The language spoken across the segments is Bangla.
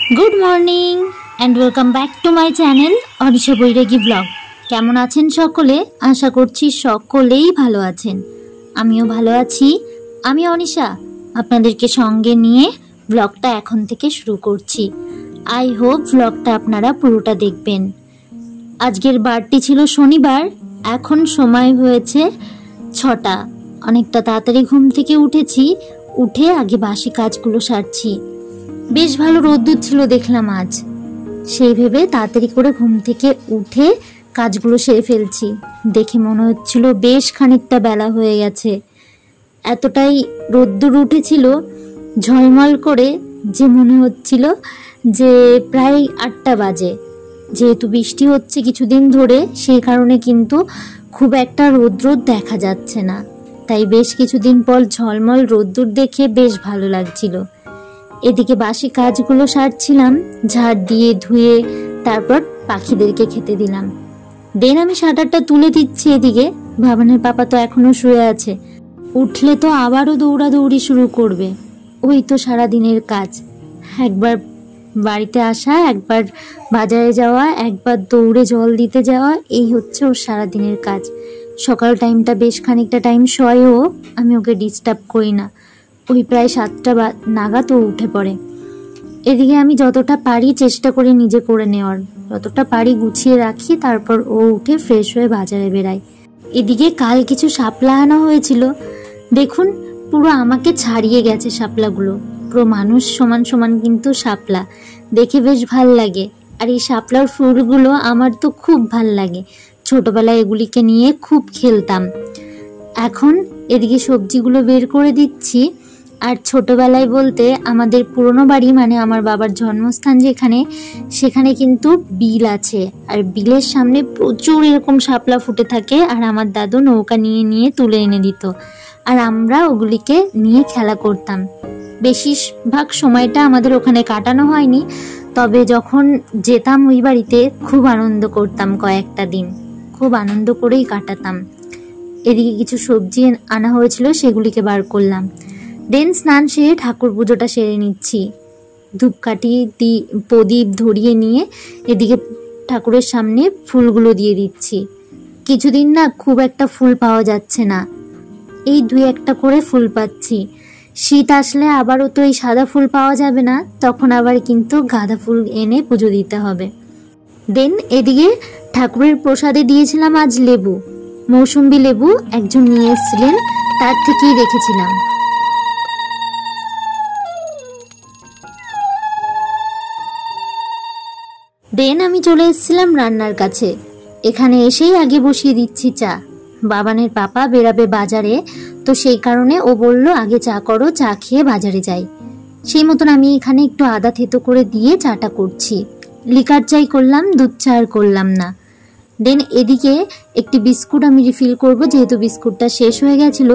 Good morning and welcome back to my channel Anisha Bairagi blog. केमन आছেন সকলে? आशा করছি সকলেই ভালো আছেন। আমিও ভালো আছি। আমি অনিশা আপনাদেরকে সঙ্গে নিয়ে ব্লগটা এখন থেকে শুরু করছি। আই হোপ ব্লগটা আপনারা পুরোটা দেখবেন। আজকের বারটি ছিল শনিবার। এখন সময় হয়েছে 6টা। অনেকটা তাড়াতাড়ি ঘুম থেকে উঠেছি। উঠে আগে বাসি কাজগুলো সারছি। বেশ ভালো রোদ্দুর ছিল দেখলাম আজ। সেই ভেবে তাড়াতাড়ি করে ঘুম থেকে উঠে কাজগুলো সেরে ফেলছি। দেখে মনে হচ্ছিল বেশ খানিকটা বেলা হয়ে গেছে। এতটাই রোদ্দুর উঠেছিল ঝলমল করে যে মনে হচ্ছিল যে প্রায় 8টা বাজে। যেহেতু বৃষ্টি হচ্ছে কিছুদিন ধরে, সেই কারণে কিন্তু খুব একটা রোদ্র দেখা যাচ্ছে না। তাই বেশ কিছুদিন পর ঝলমল রোদ্দুর দেখে বেশ ভালো লাগছিল। এদিকে বাসি কাজগুলো সারছিলাম, ঝাড় দিয়ে ধুয়ে তারপর পাখিদেরকে খেতে দিলাম। দেন আমি শাটারটা তুলে দিচ্ছি। এদিকে ভাবানের পাপা তো এখনো শুয়ে আছে। উঠলে তো আবারও দৌড়াদৌড়ি শুরু করবে। ওই তো সারা দিনের কাজ, একবার বাড়িতে আসা, একবার বাজারে যাওয়া, একবার দৌড়ে জল দিতে যাওয়া, এই হচ্ছে ওর সারা দিনের কাজ। সকাল টাইমটা বেশ খানিকটা টাইম শোয়ও, আমি ওকে ডিস্টার্ব করি না। ওই প্রায় 7টা নাগাদ ও উঠে পড়ে। এদিকে আমি যতটা পারি চেষ্টা করি নিজে করে নেওয়ার, যতটা পারি গুছিয়ে রাখি। তারপর ও উঠে ফ্রেশ হয়ে বাজারে বেরায়। এদিকে কাল কিছু শাপলা আনা হয়েছিল। দেখুন পুরো আমাকে ছাড়িয়ে গেছে শাপলাগুলো। পুরো মানুষ সমান সমান কিন্তু শাপলা, দেখে বেশ ভাল লাগে। আর এই শাপলার ফুলগুলো আমার তো খুব ভাল লাগে। ছোটবেলায় এগুলিকে নিয়ে খুব খেলতাম। এখন এদিকে সবজিগুলো বের করে দিচ্ছি। আর ছোটবেলায় বলতে আমাদের পুরনো বাড়ি, মানে আমার বাবার জন্মস্থান যেখানে, সেখানে কিন্তু বিল আছে। আর বিলের সামনে প্রচুর এরকম শাপলা ফুটে থাকে। আর আমার দাদু নৌকা নিয়ে নিয়ে তুলে এনে দিত, আর আমরা ওগুলিকে নিয়ে খেলা করতাম। বেশিরভাগ সময়টা আমাদের ওখানে কাটানো হয়নি, তবে যখন যেতাম ওই বাড়িতে খুব আনন্দ করতাম। কয়েকটা দিন খুব আনন্দ করেই কাটাতাম। এদিকে কিছু সবজি আনা হয়েছিল, সেগুলিকে বার করলাম। দেন স্নান সেরে ঠাকুর পুজোটা সেরে নিচ্ছি। ধূপকাঠি প্রদীপ ধরিয়ে নিয়ে এদিকে ঠাকুরের সামনে ফুলগুলো দিয়ে দিচ্ছি। কিছুদিন না খুব একটা ফুল পাওয়া যাচ্ছে না, এই 2-1টা করে ফুল পাচ্ছি। শীত আসলে আবারও তো এই সাদা ফুল পাওয়া যাবে না, তখন আবার কিন্তু গাঁদা ফুল এনে পুজো দিতে হবে। দেন এদিকে ঠাকুরের প্রসাদে দিয়েছিলাম আজ লেবু, মৌসুম্বি লেবু একজন নিয়ে এসেছিলেন, তার থেকেই রেখেছিলাম। দেন আমি চলে এসেছিলাম রান্নার কাছে। এখানে এসেই আগে বসিয়ে দিচ্ছি চা। বাবানের পাপা বেরাবে বাজারে, তো সেই কারণে ও বলল আগে চা করো, চা খেয়ে বাজারে যাই। সেই মতন আমি এখানে একটু আদা থেতো করে দিয়ে চাটা করছি। লিকার চাই করলাম, দুধ চা আর করলাম না। দেন এদিকে একটি বিস্কুট আমি রিফিল করব, যেহেতু বিস্কুটটা শেষ হয়ে গেছিল।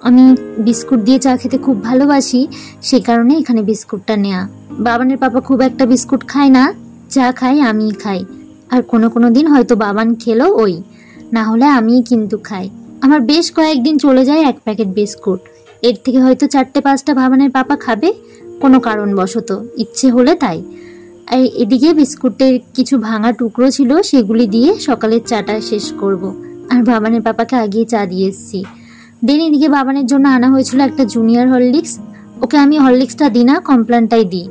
আমি বিস্কুট দিয়ে চা খেতে খুব ভালোবাসি, সেই কারণে এখানে বিস্কুটটা নেওয়া। বাবানের পাপা খুব একটা বিস্কুট খায় না, চা খাই, আমি খাই। আর কোনো দিন হয়তো বাবান খেলো, ওই না হলে আমি কিন্তু খাই। আমার বেশ কয়েকদিন চলে যায় 1 প্যাকেট বিস্কুট। এর থেকে হয়তো 4-5টা বাবানের পাপা খাবে কোনো কারণবশত, ইচ্ছে হলে তাই। আর এদিকে বিস্কুটের কিছু ভাঙা টুকরো ছিল, সেগুলি দিয়ে সকালের চাটা শেষ করব। আর বাবানের পাপাকে আগিয়ে চা দিয়ে এসেছি। দেন এদিকে বাবানের জন্য আনা হয়েছিল একটা জুনিয়র হরলিক্স। ওকে আমি হরলিক্সটা দিই না, কমপ্ল্যানটাই দিই।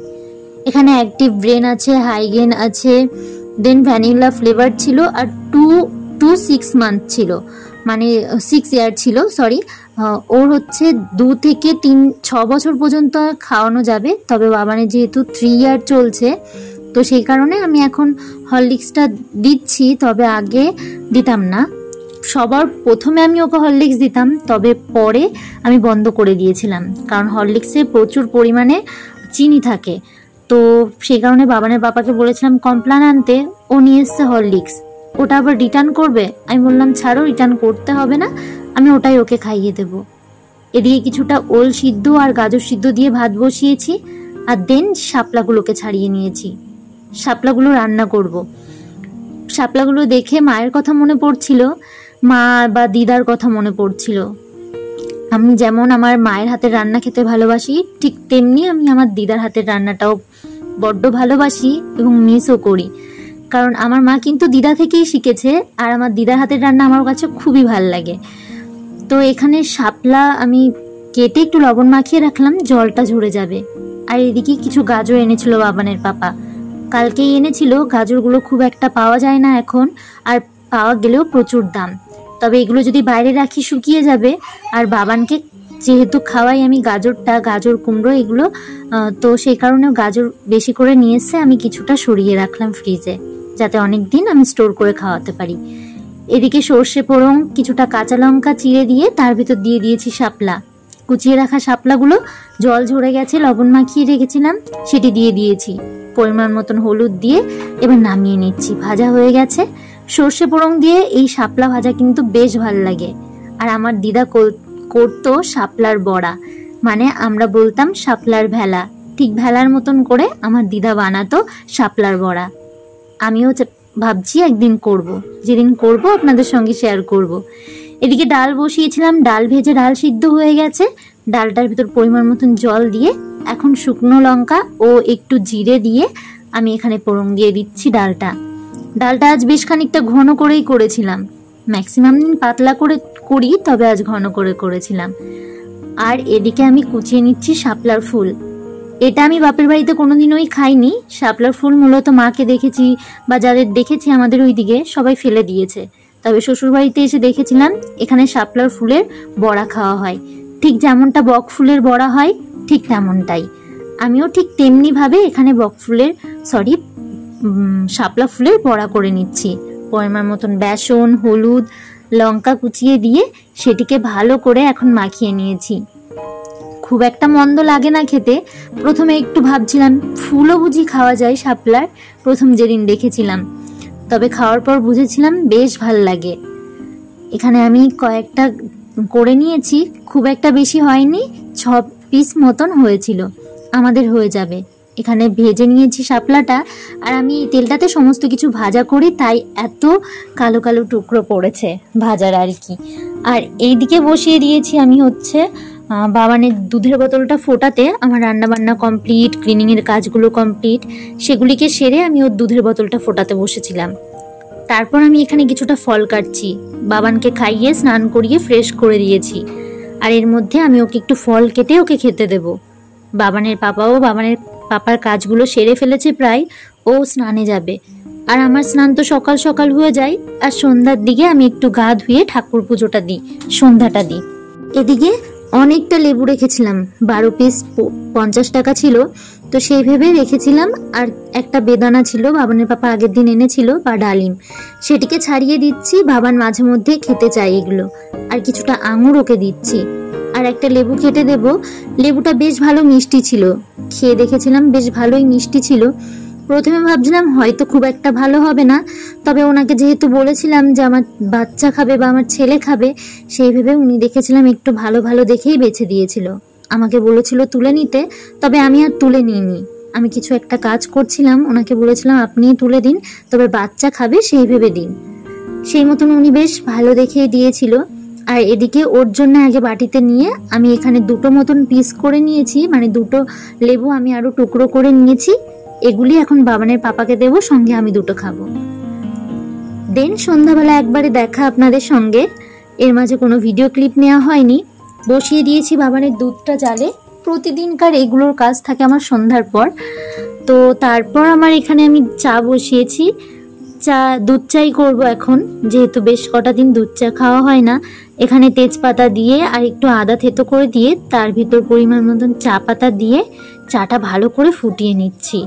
এখানে অ্যাক্টিভ ব্রেন আছে, হাইগেন আছে, দেন ভ্যানিলা ফ্লেভার ছিল, আর 2 6 মান্থ ছিল, মানে 6 ইয়ার ছিল, সরি। ওর হচ্ছে 2 থেকে 6 বছর পর্যন্ত খাওয়ানো যাবে। তবে বাবানের যেহেতু 3 ইয়ার চলছে, তো সেই কারণে আমি এখন হরলিক্সটা দিচ্ছি। তবে আগে দিতাম না। সবার প্রথমে আমি ওকে হরলিক্স দিতাম, তবে পরে আমি বন্ধ করে দিয়েছিলাম, কারণ হরলিক্সে প্রচুর পরিমাণে চিনি থাকে। তো সেই কারণে বাবানের বাবাকে বলেছিলাম কমপ্ল্যান আনতে, ও নিয়ে এসছে হরলিক্স। ওটা আবার রিটার্ন করবে। আমি বললাম ছাড়ো, রিটার্ন করতে হবে না, আমি ওটাই ওকে খাইয়ে দেব। এদিকে কিছুটা ওল সিদ্ধ আর গাজর সিদ্ধ দিয়ে ভাত বসিয়েছি। আর দেন শাপলাগুলোকে ছাড়িয়ে নিয়েছি। শাপলাগুলো রান্না করব। শাপলাগুলো দেখে মায়ের কথা মনে পড়ছিল, মা বা দিদার কথা মনে পড়ছিল। আমি যেমন আমার মায়ের হাতের রান্না খেতে ভালোবাসি, ঠিক তেমনি আমি আমার দিদার হাতের রান্নাটাও বড্ড ভালোবাসি এবং মিসও করি, কারণ আমার মা কিন্তু দিদা থেকেই শিখেছে, আর আমার দিদার হাতের রান্না আমার কাছে খুবই ভালো লাগে। তো এখানে শাপলা আমি কেটে একটু লবণ মাখিয়ে রাখলাম, জলটা ঝরে যাবে। আর এদিকে কিছু গাজর এনেছিল বাবানের পাপা, কালকেই এনেছিল। গাজরগুলো খুব একটা পাওয়া যায় না এখন, আর পাওয়া গেলেও প্রচুর দাম। তবে এগুলো যদি বাইরে রাখি শুকিয়ে যাবে। আর বাবানকে যেহেতু খাওয়াই আমি গাজরটা, গাজর কুমড়ো এগুলো, তো সেই কারণেও গাজর বেশি করে নিয়ে এসে আমি কিছুটা সরিয়ে রাখলাম ফ্রিজে, যাতে অনেক দিন আমি স্টোর করে খাওয়াতে পারি। এদিকে সর্ষে ফোড়ন, কিছুটা কাঁচা লঙ্কা চিড়ে দিয়ে তার ভিতর দিয়ে দিয়েছি শাপলা। কুচিয়ে রাখা শাপলাগুলো জল ঝরে গেছে, লবণ মাখিয়ে রেখেছিলাম সেটি দিয়ে দিয়েছি। পরিমাণ মতন হলুদ দিয়ে এবার নামিয়ে নিচ্ছি। ভাজা হয়ে গেছে। সর্ষে ফোড়ন দিয়ে এই শাপলা ভাজা কিন্তু বেশ ভালো লাগে। আর আমার দিদা করতো শাপলার বড়া, মানে আমরা বলতাম শাপলার ভেলা, ঠিক ভেলার মতন করে আমার দিদা বানাতো শাপলার বড়া। আমিও ভাবছি একদিন করব, যেদিন করব আপনাদের সঙ্গে শেয়ার করব। এদিকে ডাল বসিয়েছিলাম, ডাল ভেজে ডাল সিদ্ধ হয়ে গেছে। ডালটার ভিতর পরিমাণ মতন জল দিয়ে এখন শুকনো লঙ্কা ও একটু জিরে দিয়ে আমি এখানে ফোড়ন দিয়ে দিচ্ছি ডালটা। আজ বেশ খানিকটা ঘন করেই করেছিলাম, ম্যাক্সিমাম দিন পাতলা করে করি, তবে আজ ঘন করে করেছিলাম। আর এদিকে আমি কুচিয়ে নিচ্ছি শাপলার ফুল। এটা আমি বাপের বাড়িতে কোনোদিনই খাইনি। শাপলার ফুল মূলত মাকে দেখেছি বা যাদের দেখেছি আমাদের ওইদিকে সবাই ফেলে দিয়েছে, তবে শ্বশুর বাড়িতে এসে দেখেছিলাম এখানে শাপলার ফুলের বড়া খাওয়া হয়, ঠিক যেমনটা বক ফুলের বড়া হয় ঠিক তেমনটাই। আমিও ঠিক তেমনি ভাবে এখানে শাপলা ফুলের বড়া করে নিচ্ছি। পরিমাণ মতন বেসন, হলুদ, লঙ্কা কুচিয়ে দিয়ে সেটিকে ভালো করে এখন মাখিয়ে নিয়েছি। খুব একটা মন্দ লাগে না খেতে। প্রথমে একটু ভাবছিলাম ফুলও বুঝি খাওয়া যায় শাপলার, প্রথম যেদিন দেখেছিলাম, তবে খাওয়ার পর বুঝেছিলাম বেশ ভাল লাগে। এখানে আমি কয়েকটা করে নিয়েছি, খুব একটা বেশি হয়নি, 6 পিস মতন হয়েছিল, আমাদের হয়ে যাবে। এখানে ভেজে নিয়েছি শাপলাটা, আর আমি তেলটাতে সমস্ত কিছু ভাজা করি, তাই এত কালো কালো টুকরো পড়েছে ভাজার আর কি। আর এইদিকে বসিয়ে দিয়েছি আমি বাবানের দুধের বোতলটা ফোটাতে। আমার রান্না বান্না কমপ্লিট, ক্লিনিংয়ের কাজগুলো কমপ্লিট, সেগুলিকে সেরে আমি ওর দুধের বোতলটা ফোটাতে বসেছিলাম। তারপর আমি এখানে কিছুটা ফল কাটছি, বাবানকে খাইয়ে স্নান করিয়ে ফ্রেশ করে দিয়েছি। আর এর মধ্যে আমি ওকে একটু ফল কেটে ওকে খেতে দেব। বাবানের পাপার কাজগুলো সেরে ফেলেছে প্রায়, ও স্নানে যাবে। আর আমার স্নান তো সকাল সকাল হয়ে যায়, আর সন্ধ্যার দিকে আমি একটু গা ধুয়ে ঠাকুর পুজোটা দিই, সন্ধ্যাটা দিই। এদিকে অনেকটা লেবু রেখেছিলাম, 12 পিস 50 টাকা ছিল, তো সেই ভেবে রেখেছিলাম। আর একটা বেদানা ছিল, বাবানের পাপা আগের দিন এনেছিল, বা ডালিম, সেটিকে ছাড়িয়ে দিচ্ছি। বাবান মাঝে মধ্যে খেতে চাই এগুলো। আর কিছুটা আঙুর ওকে দিচ্ছি, আর একটা লেবু কেটে দেব। লেবুটা বেশ ভালো মিষ্টি ছিল, খেয়ে দেখেছিলাম বেশ ভালোই মিষ্টি ছিল। প্রথমে ভাবছিলাম হয়তো খুব একটা ভালো হবে না, তবে ওনাকে যেহেতু বলেছিলাম যে আমার বাচ্চা খাবে বা আমার ছেলে খাবে, সেই ভেবে উনি দেখেছিলাম একটু ভালো ভালো দেখেই বেছে দিয়েছিল। আমাকে বলেছিল তুলে নিতে, তবে আমি আর তুলে নিইনি। আমি কিছু একটা কাজ করছিলাম, ওনাকে বলেছিলাম আপনিই তুলে দিন, তবে বাচ্চা খাবে সেই ভেবে দিন। সেই মতন উনি বেশ ভালো দেখেই দিয়েছিল। আর এদিকে ওর জন্য আগে বাটিতে নিয়ে আমি এখানে 2টো মতন পিস করে নিয়েছি, মানে 2টো লেবু আমি আরো টুকরো করে নিয়েছি। এগুলি এখন বাবানের পাপাকে দেব, সঙ্গে আমি 2টো খাবো। দেন সন্ধ্যাবেলা একবারে দেখা আপনাদের সঙ্গে, এর মাঝে কোনো ভিডিও ক্লিপ নেওয়া হয়নি। বসিয়ে দিয়েছি বাবানের দুধটা জালে, প্রতিদিনকার এগুলোর কাজ থাকে আমার সন্ধ্যার পর। তো তারপর আমার এখানে আমি চা বসিয়েছি, দুধ চাই করবো এখন, যেহেতু বেশ কটা দিন দুধ চা খাওয়া হয় না। এখানে তেজপাতা দিয়ে আর একটু আদা থেতো করে দিয়ে তার ভিতর পরিমাণ মতন চা পাতা দিয়ে চাটা ভালো করে ফুটিয়ে নিচ্ছি।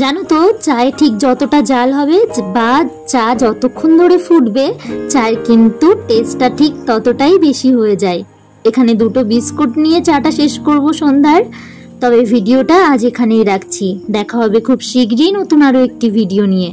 জানো তো, চায়ে ঠিক যতটা জাল হবে বা চা যতক্ষণ ধরে ফুটবে, চায়ের কিন্তু টেস্টটা ঠিক ততটাই বেশি হয়ে যায়। এখানে 2টো বিস্কুট নিয়ে চাটা শেষ করব সন্ধ্যার। তবে ভিডিওটা আজ এখানেই রাখছি, দেখা হবে খুব শীঘ্রই নতুন আরো একটি ভিডিও নিয়ে।